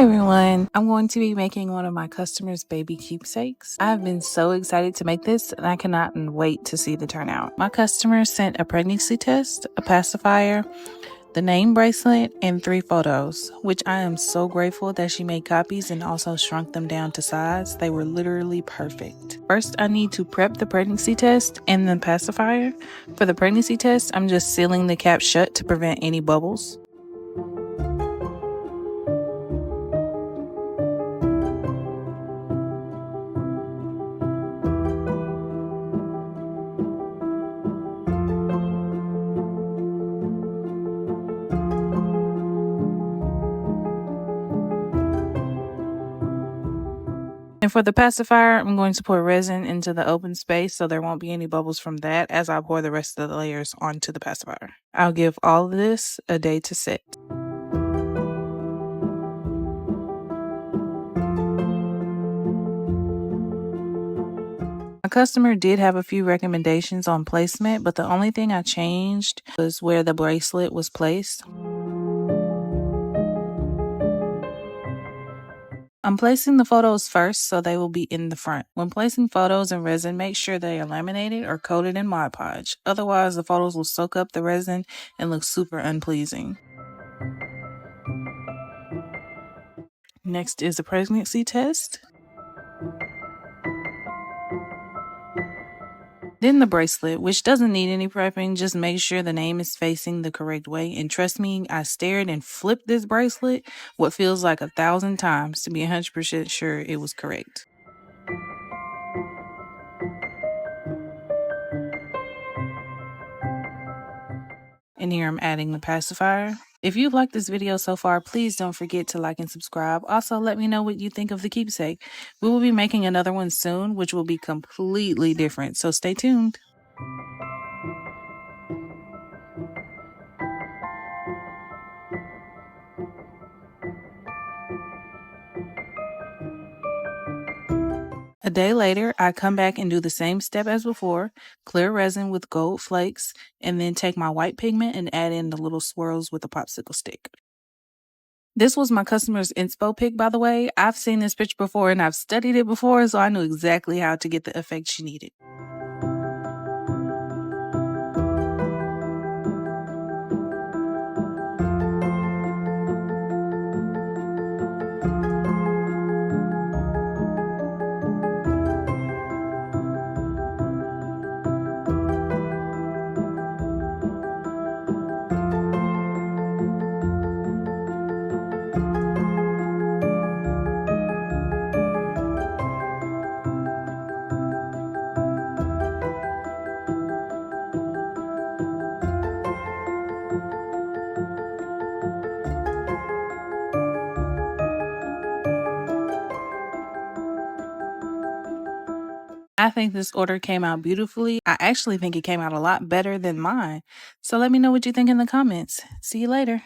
everyone, I'm going to be making one of my customers' baby keepsakes. I've been so excited to make this and I cannot wait to see the turnout. My customer sent a pregnancy test, a pacifier, the name bracelet, and 3 photos, which I am so grateful that she made copies and also shrunk them down to size. They were literally perfect. First, I need to prep the pregnancy test and the pacifier. For the pregnancy test, I'm just sealing the cap shut to prevent any bubbles. And for the pacifier, I'm going to pour resin into the open space so there won't be any bubbles from that as I pour the rest of the layers onto the pacifier. I'll give all of this a day to set. My customer did have a few recommendations on placement, but the only thing I changed was where the bracelet was placed. I'm placing the photos first so they will be in the front. When placing photos in resin, make sure they are laminated or coated in Mod Podge. Otherwise, the photos will soak up the resin and look super unpleasing. Next is the pregnancy test. Then the bracelet, which doesn't need any prepping. Just make sure the name is facing the correct way. And trust me, I stared and flipped this bracelet what feels like 1,000 times to be 100% sure it was correct. And here I'm adding the pacifier. If you've liked this video so far, please don't forget to like and subscribe. Also, let me know what you think of the keepsake. We will be making another one soon, which will be completely different, so stay tuned. A day later, I come back and do the same step as before, clear resin with gold flakes, and then take my white pigment and add in the little swirls with a popsicle stick. This was my customer's inspo pic, by the way. I've seen this picture before and I've studied it before, so I knew exactly how to get the effect she needed. I think this order came out beautifully. I actually think it came out a lot better than mine. So let me know what you think in the comments. See you later.